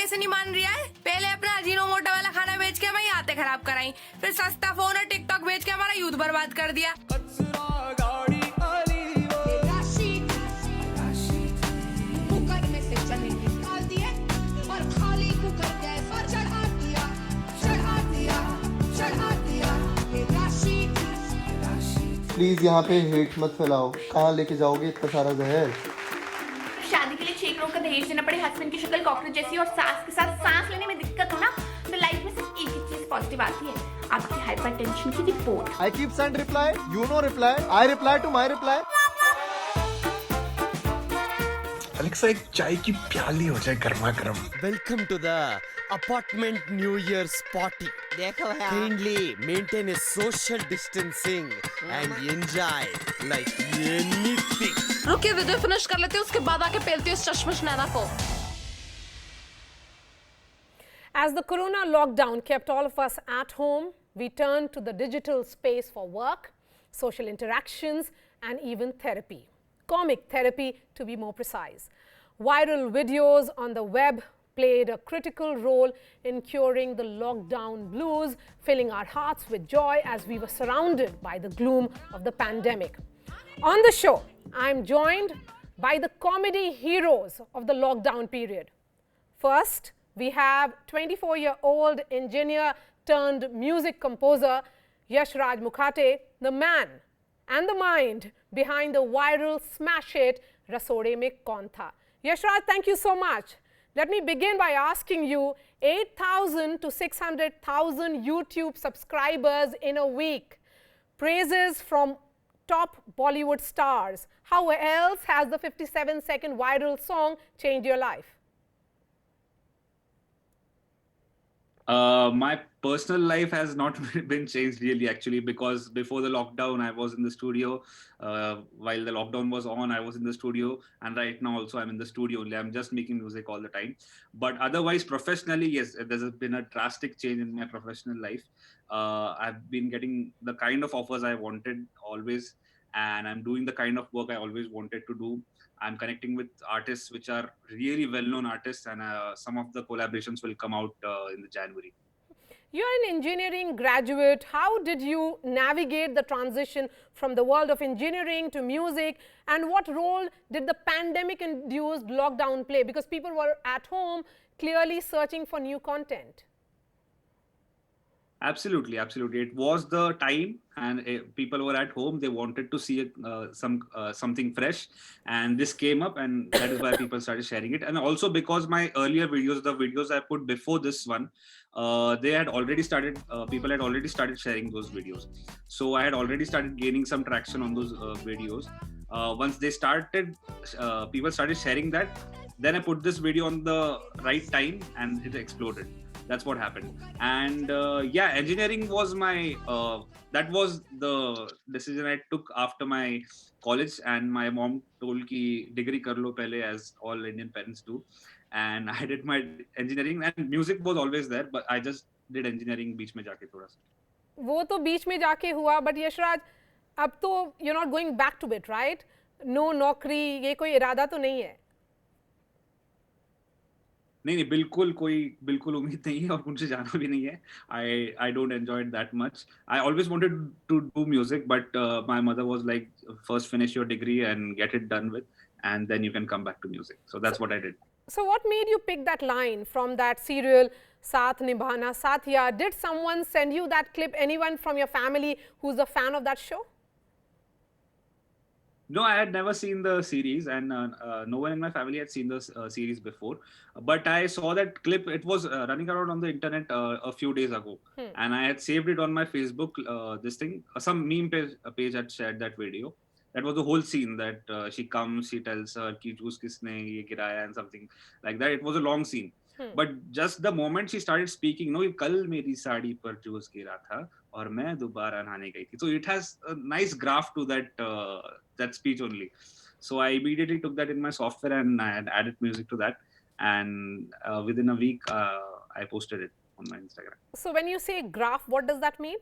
कैसे नहीं मान रही है? पहले अपना अजीनोमोटो वाला खाना बेच के हमारी आते खराब कराई, फिर सस्ता फोन और टिकटॉक बेच के हमारा यूथ बर्बाद कर दिया। प्लीज यहाँ पे हेट मत फैलाओ। कहाँ लेके जाओगे इतना सारा जहर? शादी के लिए 6 करोड़ का दहेज देना पड़े, हस्बैंड की शक्ल कॉकरोच जैसी और सास के साथ सांस लेने में दिक्कत हो ना, तो लाइफ में सिर्फ एक ही चीज पॉजिटिव आती है, आपकी हाइपरटेंशन की report. I keep send reply, you no reply, I reply to my reply. Alexa एक चाय की प्याली हो जाए गर्मा गर्म। Welcome to the apartment New Year's party. देखो यार Kindly maintain a social distancing and enjoy like anything. रुकिए वीडियो फिनिश कर लेते हैं, उसके बाद आके पेलती हूँ इस चश्मश नैना को। As the corona lockdown kept all of us at home, we turned to the digital space for work, social interactions, and even therapy. Comic therapy, to be more precise. Viral videos on the web played a critical role in curing the lockdown blues, filling our hearts with joy as we were surrounded by the gloom of the pandemic. On the show, I'm joined by the comedy heroes of the lockdown period. First, we have 24-year-old engineer turned music composer Yash Raj Mukhate, the man and the mind behind the viral smash hit Rasode Mein Kaun Tha. Yash Raj, thank you so much. Let me begin by asking you, 8,000 to 600,000 YouTube subscribers in a week, praises from top Bollywood stars. How else has the 57-second viral song changed your life? My personal life has not been changed really, actually, because before the lockdown, I was in the studio. While the lockdown was on, I was in the studio, and right now also I'm in the studio only. I'm just making music all the time. But otherwise, professionally, yes, there's been a drastic change in my professional life. I've been getting the kind of offers I wanted always, and I'm doing the kind of work I always wanted to do. I'm connecting with artists which are really well-known artists, and some of the collaborations will come out in the January. You're an engineering graduate. How did you navigate the transition from the world of engineering to music? And what role did the pandemic-induced lockdown play? Because people were at home clearly searching for new content. Absolutely. It was the time, and people were at home. They wanted to see something fresh, and this came up, and that is why people started sharing it. And also because my earlier videos, the videos I put before this one, they had already started. People had already started sharing those videos, so I had already started gaining some traction on those videos. Once they started, people started sharing that. Then I put this video on the right time, and it exploded. That's what happened. And yeah, engineering was my, that was the decision I took after my college, and my mom told ki degree kar lo pehle, as all Indian parents do. And I did my engineering, and music was always there, but I just did engineering बीच में जाके थोड़ा सा. वो तो बीच में जाके हुआ, but Yashraj, अब तो you're not going back to it, right? No नौकरी, ये कोई इरादा तो नहीं है? नहीं बिल्कुल उम्मीद नहीं है, और मुझे जाना भी नहीं है. I don't enjoy it that much. I always wanted to do music, but my mother was like, first finish your degree and get it done with, and then you can come back to music. So that's what I did. So what made you pick that line from that serial Saath Nibhana Saathiya? Did someone send you that clip? Anyone from your family who's a fan of that show? No, I had never seen the series, and no one in my family had seen the series before. But I saw that clip. It was running around on the internet a few days ago, and I had saved it on my Facebook. This thing, some meme page had shared that video. That was the whole scene, that she comes, she tells her ki juice kisne ye giraya and something like that. It was a long scene. But just the moment she started speaking, no, kal meri saadi par juice gira tha aur main dobara nahane gayi thi. So it has a nice graph to that speech only. So I immediately took that in my software, and I had added music to that. And within a week, I posted it on my Instagram. So when you say graph, what does that mean?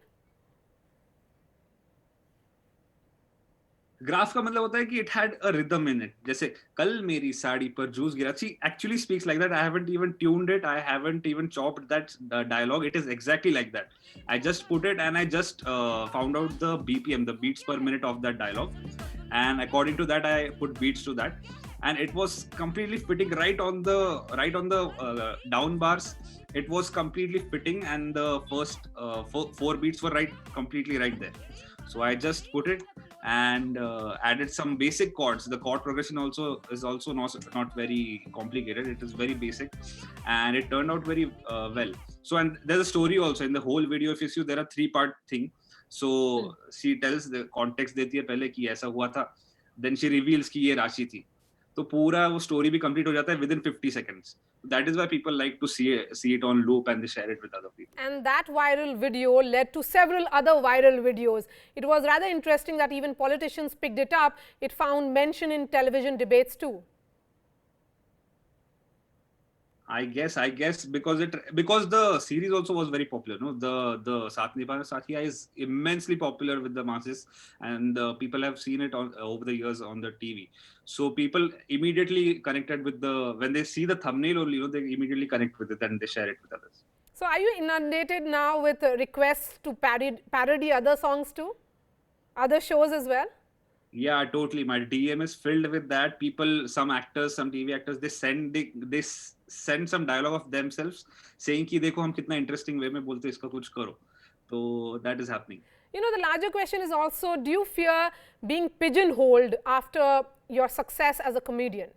Graph का मतलब होता है कि it had a rhythm in it. जैसे कल मेरी साड़ी पर juice गिरा. She actually speaks like that. I haven't even tuned it. I haven't even chopped that dialogue. It is exactly like that. I just put it and I just found out the BPM, the beats per minute of that dialogue, and according to that I put beats to that, and it was completely fitting right on the down bars. It was completely fitting, and the first four beats were completely right there. So I just put it and added some basic chords. The chord progression is also not very complicated. It is very basic, and it turned out very well. So, and there's a story also in the whole video. If you see, there are 3-part thing. So she tells the context देती है पहले कि ऐसा हुआ था, then she reveals कि ये राशि थी. तो पूरा वो story भी complete हो जाता है within 50 seconds. That is why people like to see it on loop and they share it with other people. And that viral video led to several other viral videos. It was rather interesting that even politicians picked it up. It found mention in television debates too. I guess because the series also was very popular. No, the Saath Nibhana Sathiya is immensely popular with the masses, and people have seen it over the years on the TV. So people immediately connected with when they see the thumbnail only, they immediately connect with it and they share it with others. So are you inundated now with requests to parody other songs too? Other shows as well? Yeah, totally. My DM is filled with that. People, some actors, some TV actors, they send some dialogue of themselves saying कि देखो हम कितना interesting way में बोलते हैं, इसका कुछ करो. So that is happening. You know, the larger question is also, do you fear being pigeonholed after your success as a comedian?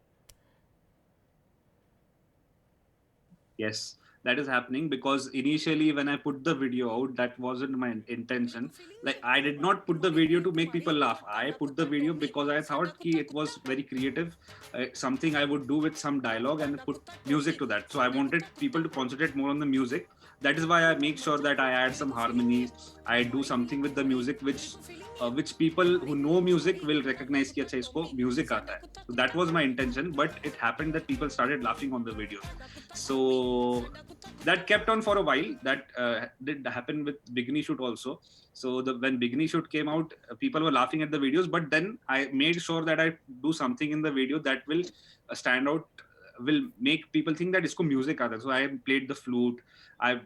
Yes, that is happening, because initially when I put the video out, that wasn't my intention. Like, I did not put the video to make people laugh. I put the video because I thought ki it was very creative, something I would do with some dialogue and put music to that. So I wanted people to concentrate more on the music. That is why I make sure that I add some harmonies. I do something with the music which people who know music will recognize कि अच्छा इसको music आता है. So that was my intention, but it happened that people started laughing on the video. So that kept on for a while. That did happen with Bikini Shoot also. So when Bikini Shoot came out, people were laughing at the videos, but then I made sure that I do something in the video that will stand out, will make people think that isko music aata hai. So I played the flute, I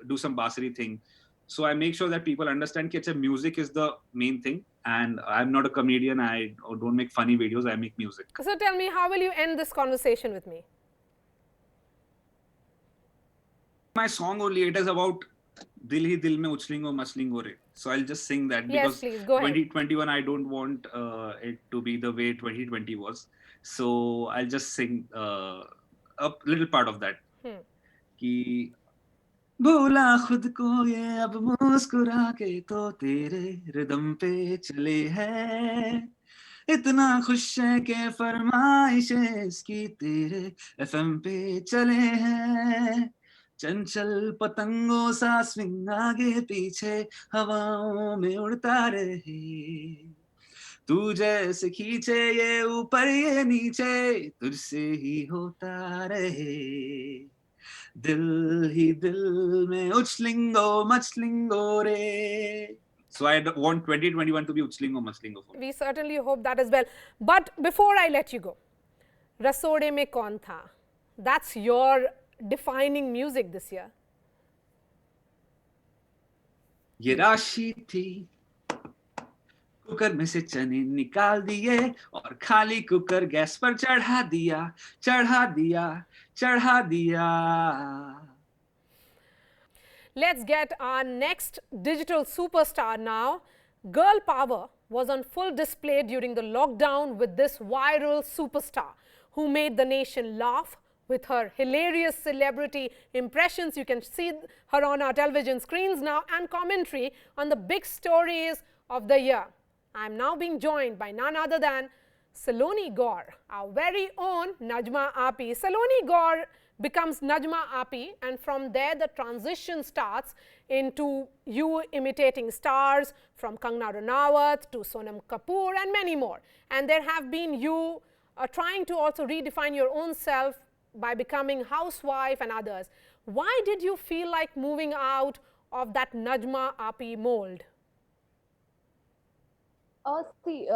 do some bansuri thing. So I make sure that people understand that music is the main thing, and I'm not a comedian. I don't make funny videos. I make music. So tell me, how will you end this conversation with me? My song only, it is about Dil hi dil mein uchlingo maslingo re. So I'll just sing that, Yes, because please, go ahead. 2021 I don't want it to be the way 2020 was. So I'll just sing a little part of that. कि बोला खुद को ये अब मुस्कुरा के तो तेरे रिदम पे चले हैं, इतना खुश है कि फरमाइशें इसकी तेरे एफएम पे चले हैं, चंचल पतंगों सा स्विंग आगे पीछे हवाओं में उड़ता रहे, तू जैसे खींचे ये ऊपर ये नीचे तुझसे ही होता रहे, दिल ही दिल में उछलिंगो मचलिंगो रे. So I want 2021 to be uchlingo machlingo for me. We certainly hope that as well. But before I let you go, Rasode Mein Kaun Tha? That's your defining music this year. ये राशि थी, cooker में से चने निकाल दिए और खाली कुकर गैस पर चढ़ा दिया, चढ़ा दिया, चढ़ा दिया. Let's get our next digital superstar now. Girl power was on full display during the lockdown with this viral superstar who made the nation laugh with her hilarious celebrity impressions. You can see her on our television screens now, and commentary on the big stories of the year. I am now being joined by none other than Saloni Gaur, our very own Najma Api. Saloni Gaur becomes Najma Api, and from there the transition starts into you imitating stars from Kangana Ranaut to Sonam Kapoor and many more. And there have been you trying to also redefine your own self by becoming housewife and others. Why did you feel like moving out of that Najma Api mold? See,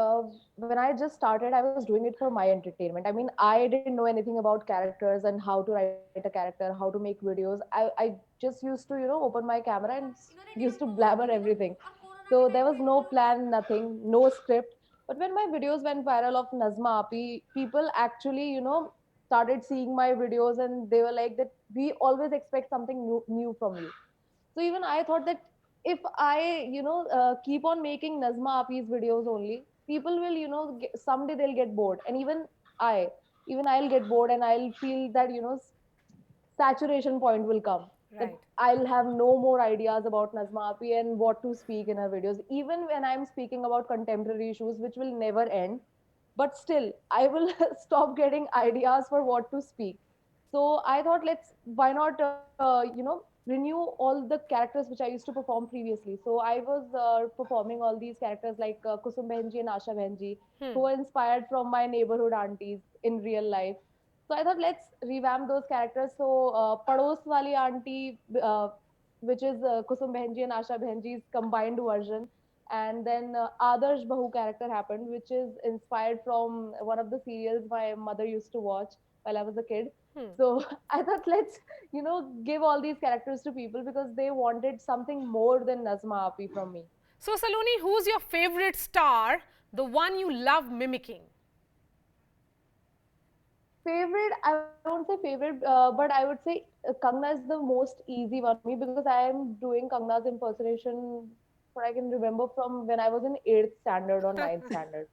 when I just started, I was doing it for my entertainment. I mean, I didn't know anything about characters and how to write a character, how to make videos. I just used to, open my camera and used to blabber everything. So there was no plan, nothing, no script. But when my videos went viral of Nazma Api, people actually, started seeing my videos and they were like that we always expect something new from you. So even I thought that if I, keep on making Nazma Api's videos only, people will, someday they'll get bored. And I, even I'll get bored and I'll feel that, saturation point will come. That Right. I'll have no more ideas about Nazma Api and what to speak in her videos. Even when I'm speaking about contemporary issues, which will never end, but still, I will stop getting ideas for what to speak. So I thought, why not, renew all the characters which I used to perform previously. So I was performing all these characters like Kusum Behenji and Asha Behenji, who were inspired from my neighborhood aunties in real life. So I thought, let's revamp those characters. So Pados Wali Auntie, which is Kusum Behenji and Asha Behenji's combined version. And then Adarsh Bahu character happened, which is inspired from one of the serials my mother used to watch while I was a kid. So I thought, let's, give all these characters to people because they wanted something more than Nazma Api from me. So, Saloni, who's your favorite star, the one you love mimicking? Favorite, I won't say favorite, but I would say Kangna is the most easy one for me because I am doing Kangna's impersonation, what I can remember from when I was in 8th standard or 9th standard.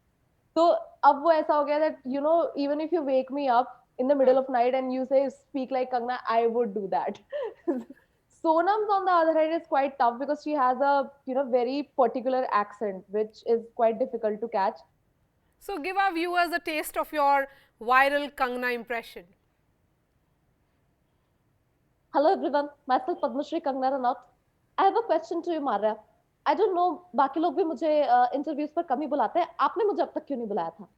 So अब वो ऐसा हो गया that even if you wake me up in the middle of night and you say speak like Kangna, I would do that. Sonam's on the other hand is quite tough because she has a very particular accent which is quite difficult to catch. So, give our viewers a taste of your viral Kangna impression. Hello everyone, myself Padmashri Kangna Ranaut. I have a question to you, Marya. I don't know, बाकी लोग भी मुझे interviews पर कम ही बुलाते हैं. आपने मुझे अब तक क्यों नहीं बुलाया था?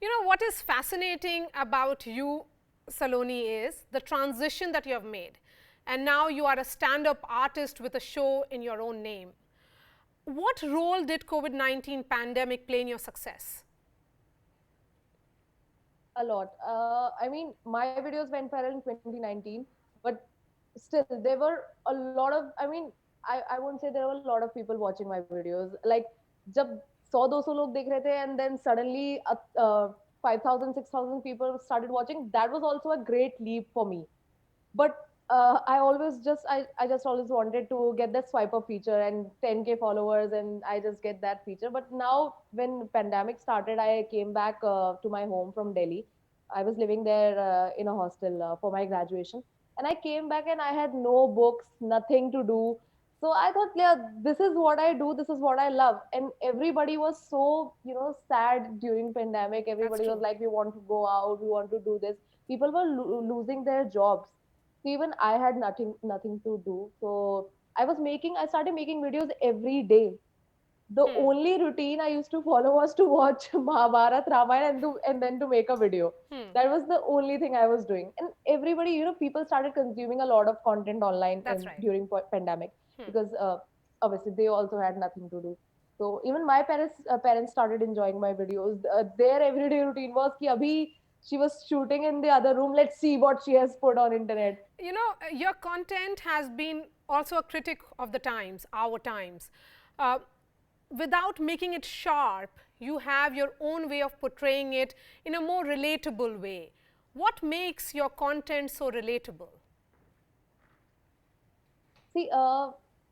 You know, what is fascinating about you, Saloni, is the transition that you have made. And now you are a stand-up artist with a show in your own name. What role did COVID-19 pandemic play in your success? A lot. I mean, my videos went viral in 2019, but still, there were a lot of, I won't say there were a lot of people watching my videos. Like, जब 100-200 लोग देख रहे थे, and then suddenly 5,000, 6,000 people started watching, that was also a great leap for me. But I just always wanted to get that swipe up feature and 10K followers, and I just get that feature. But now, when pandemic started, I came back to my home from Delhi. I was living there in a hostel for my graduation, and I came back and I had no books, nothing to do. So I thought, yeah, this is what I do. This is what I love. And everybody was so, sad during pandemic. Everybody was like, we want to go out, we want to do this. People were losing their jobs. So even I had nothing to do. So I started making videos every day. The only routine I used to follow was to watch Mahabharat, Ramayana, and then to make a video. That was the only thing I was doing. And everybody, people started consuming a lot of content online That's right. during pandemic because obviously they also had nothing to do. So even my parents started enjoying my videos. Their everyday routine was ki abhi she was shooting in the other room. Let's see what she has put on internet. You know, your content has been also a critic of the times, our times. Without making it sharp, you have your own way of portraying it in a more relatable way. What makes your content so relatable? See,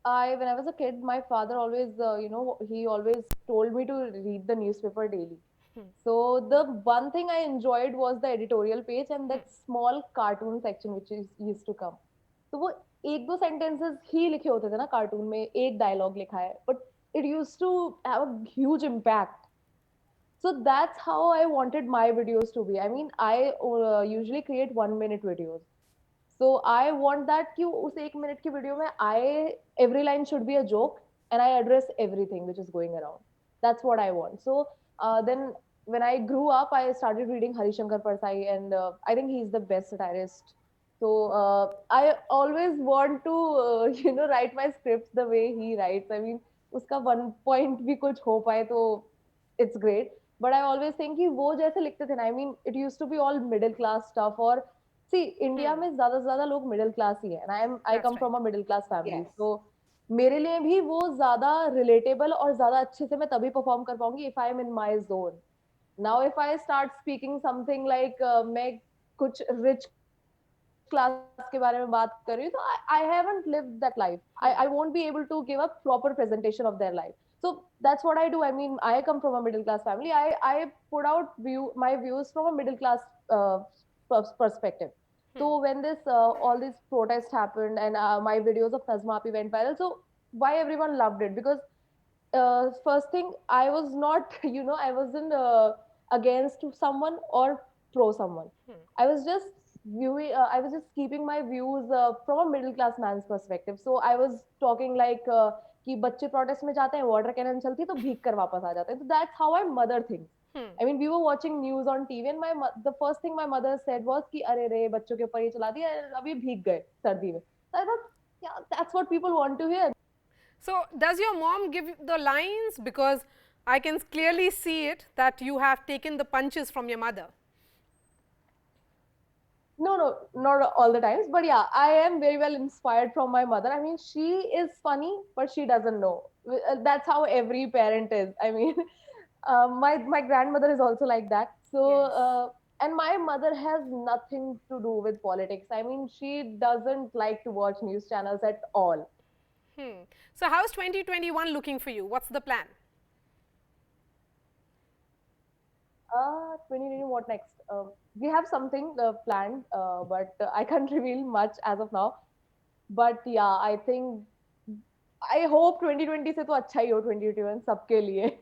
when I was a kid, my father always, he always told me to read the newspaper daily. So the one thing I enjoyed was the editorial page and that small cartoon section which used to come. तो वो एक दो sentences ही लिखे होते थे ना cartoon में एक dialogue लिखा है, but it used to have a huge impact. So that's how I wanted my videos to be. I mean, I usually create 1 minute videos. So I want that कि उस 1 minute की video में every line should be a joke and I address everything which is going around. That's what I want. So then when I grew up, I started reading Harishankar Parsai, and I think he's the best satirist. So I always want to, write my scripts the way he writes. I mean, उसका 1 point भी कुछ हो पाए तो it's great. But I always think कि वो जैसे लिखते थे ना, I mean it used to be all middle class stuff. और see इंडिया में ज्यादा से ज्यादा लोग मिडिल क्लास ही है, and I That's come right. from a middle class family. Yes. So मेरे लिए भी वो ज्यादा रिलेटेबल और ज्यादा अच्छे से मैं तभी परफॉर्म कर पाऊंगी if I'm in my zone. Now if I start speaking something like मैं कुछ rich class के बारे में बात कर रही हूँ, तो I haven't lived that life. I won't be able to give a proper presentation of their life. So that's what I do. I mean, I come from a middle class family. I put out my views from a middle class perspective. So when this all these protests happened and my videos of Nazma Api went viral, so why everyone loved it? Because first thing, I was not, I wasn't against someone or pro someone. I was just I was just keeping my views from a middle class man's perspective. So I was talking like कि बच्चे protest में जाते हैं, water cannon चलती है तो भीग कर वापस आ जाते हैं. So that's how my mother thinks. I mean, we were watching news on TV and the first thing my mother said was कि अरे रे बच्चों के ऊपर ये चला दिया, अभी भीग गए सर्दी में. So I thought, yeah, that's what people want to hear. So does your mom give the lines? Because I can clearly see it that you have taken the punches from your mother. No, not all the times, but yeah, I am very well inspired from my mother. I mean, she is funny, but she doesn't know. That's how every parent is. I mean, my grandmother is also like that. So, Yes. And my mother has nothing to do with politics. I mean, she doesn't like to watch news channels at all. So how's 2021 looking for you? What's the plan? 2020, what next? We have something planned, but I can't reveal much as of now. But yeah, I hope 2020 से तो अच्छा ही हो 2021 सबके लिए.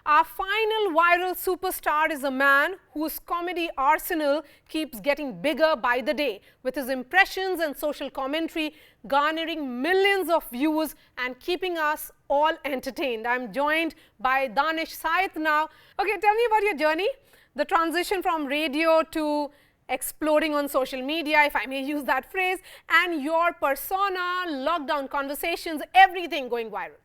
Our final viral superstar is a man whose comedy arsenal keeps getting bigger by the day, with his impressions and social commentary garnering millions of views and keeping us all entertained. I'm joined by Danish Saith now. Okay, tell me about your journey, the transition from radio to exploding on social media, if I may use that phrase, and your persona, lockdown conversations, everything going viral.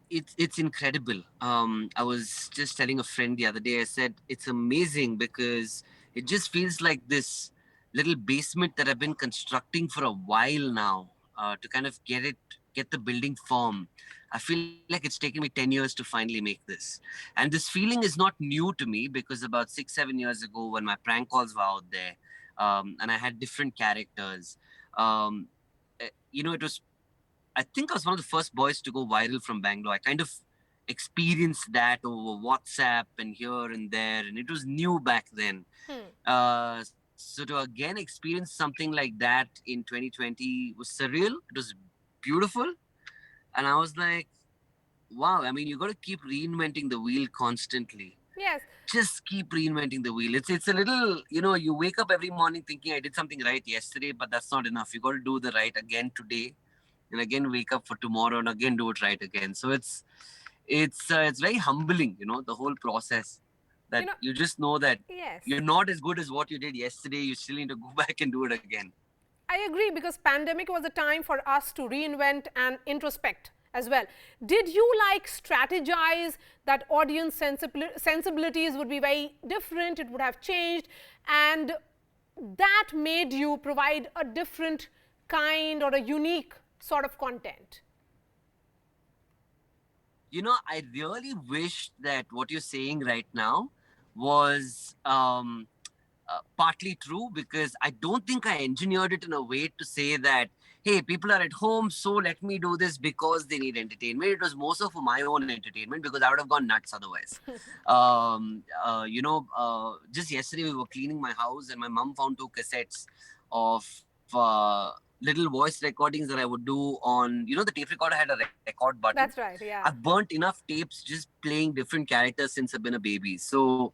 It's incredible. I was just telling a friend the other day, I said, it's amazing because it just feels like this little basement that I've been constructing for a while now, to kind of get the building form. I feel like it's taken me 10 years to finally make this. And this feeling is not new to me because about 6-7 years ago when my prank calls were out there, and I had different characters, I think I was one of the first boys to go viral from Bangalore. I kind of experienced that over WhatsApp and here and there, and it was new back then. So to again experience something like that in 2020 was surreal. It was beautiful. And I was like, wow, I mean, you got to keep reinventing the wheel constantly. Yes. Just keep reinventing the wheel. It's a little, you wake up every morning thinking I did something right yesterday, but that's not enough. You got to do the right again today. And again wake up for tomorrow and again do it right again. So it's very humbling, the whole process. That you just know that yes, you're not as good as what you did yesterday. You still need to go back and do it again. I agree, because pandemic was a time for us to reinvent and introspect as well. Did you strategize that audience sensibilities would be very different, it would have changed, and that made you provide a different kind or a unique sort of content? I really wish that what you're saying right now was partly true, because I don't think I engineered it in a way to say that, hey, people are at home, so let me do this because they need entertainment. It was more so for my own entertainment, because I would have gone nuts otherwise. Just yesterday we were cleaning my house and my mom found 2 cassettes of little voice recordings that I would do on, the tape recorder had a record button. That's right, yeah. I've burnt enough tapes just playing different characters since I've been a baby. So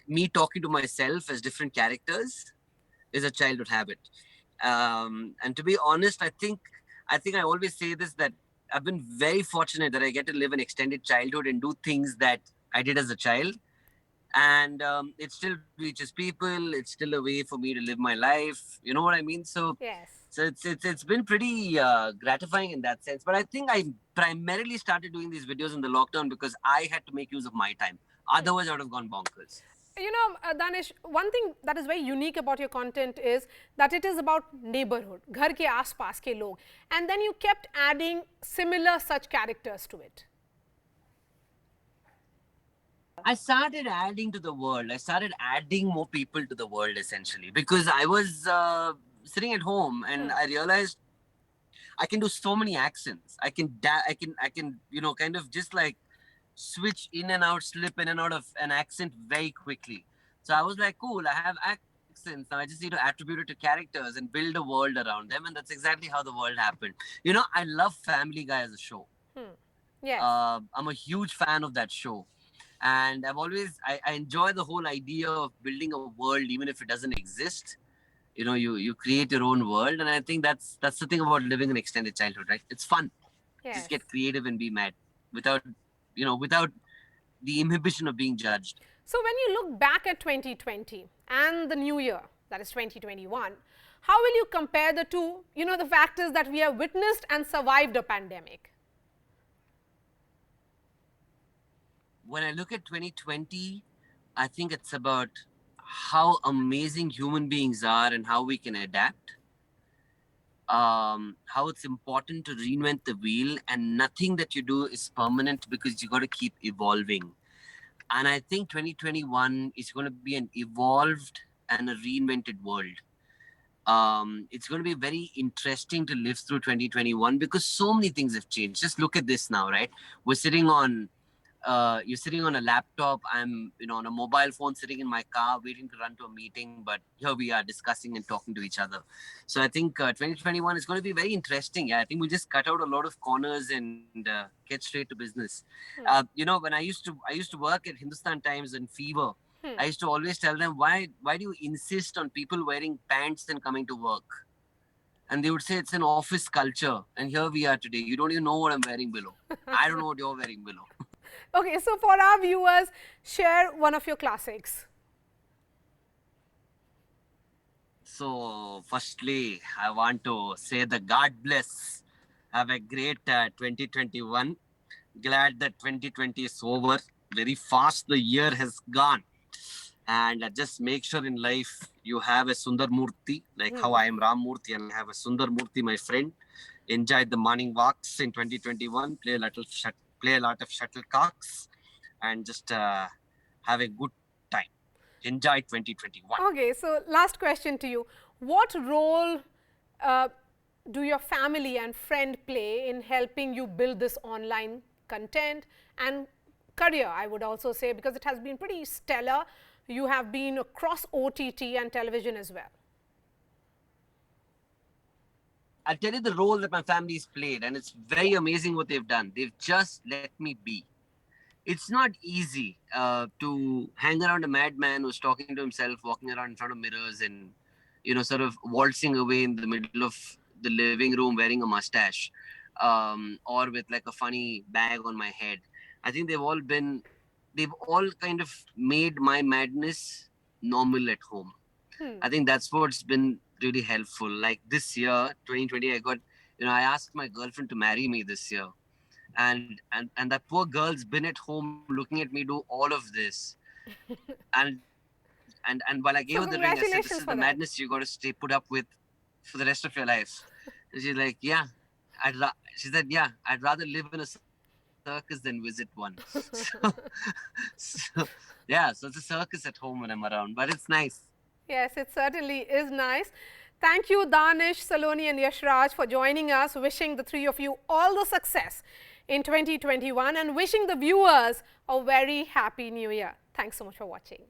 me talking to myself as different characters is a childhood habit. And to be honest, I think I always say this, that I've been very fortunate that I get to live an extended childhood and do things that I did as a child. and it still reaches people. It's still a way for me to live my life. You know what I mean? So Yes. so it's been pretty gratifying in that sense. But I think I primarily started doing these videos in the lockdown because I had to make use of my time. Otherwise, I would have gone bonkers. You know, Danish, one thing that is very unique about your content is that it is about neighborhood, ghar ke aas-paas ke log, and then you kept adding similar such characters to it. I started adding to the world. I started adding more people to the world, essentially, because I was sitting at home and I realized I can do so many accents. I can, you know, kind of just like switch in and out, slip in and out of an accent very quickly. So I was like, cool, I have accents. Now I just need to attribute it to characters and build a world around them. And that's exactly how the world happened. You know, I love Family Guy as a show. Yes. I'm a huge fan of that show. And I've always, I enjoy the whole idea of building a world, even if it doesn't exist. You know, you create your own world. And I think that's the thing about living an extended childhood, right? It's fun. Yes. Just get creative and be mad without the inhibition of being judged. So when you look back at 2020 and the new year, that is 2021, how will you compare the two, you know, the factors that we have witnessed and survived a pandemic? When I look at 2020, I think it's about how amazing human beings are and how we can adapt. How it's important to reinvent the wheel, and nothing that you do is permanent because you got to keep evolving. And I think 2021 is going to be an evolved and a reinvented world. It's going to be very interesting to live through 2021 because so many things have changed. Just look at this now, right? We're sitting on you're sitting on a laptop. I'm, you know, on a mobile phone, sitting in my car, waiting to run to a meeting. But here we are discussing and talking to each other. So I think 2021 is going to be very interesting. Yeah, I think we just cut out a lot of corners and get straight to business. You know, when I used to work at Hindustan Times and Fever, I used to always tell them, why do you insist on people wearing pants and coming to work? And they would say it's an office culture. And here we are today. You don't even know what I'm wearing below. I don't know what you're wearing below. Okay, so for our viewers, share one of your classics. So, firstly, I want to say that God bless. Have a great 2021. Glad that 2020 is over. Very fast the year has gone. And just make sure in life you have a Sundar Murti, like how I am Ram Murti and I have a Sundar Murti, my friend. Enjoy the morning walks in 2021. Play a lot of shuttlecocks and just have a good time. Enjoy 2021. Okay, so last question to you. What role do your family and friend play in helping you build this online content and career, I would also say, because it has been pretty stellar. You have been across OTT and television as well. I'll tell you the role that my family's played, and it's very amazing what they've done. They've just let me be. It's not easy to hang around a madman who's talking to himself, walking around in front of mirrors and, you know, sort of waltzing away in the middle of the living room wearing a mustache or with like a funny bag on my head. I think they've all kind of made my madness normal at home. I think that's what's been really helpful. Like this year, 2020, I asked my girlfriend to marry me this year. And that poor girl's been at home looking at me do all of this. and while I gave her the ring, I said, this is the madness you got to put up with for the rest of your life. And she's like, yeah. She said, yeah, I'd rather live in a circus than visit one. So it's a circus at home when I'm around, but it's nice. Yes, it certainly is nice. Thank you, Danish, Saloni and Yashraj for joining us. Wishing the three of you all the success in 2021 and wishing the viewers a very happy new year. Thanks so much for watching.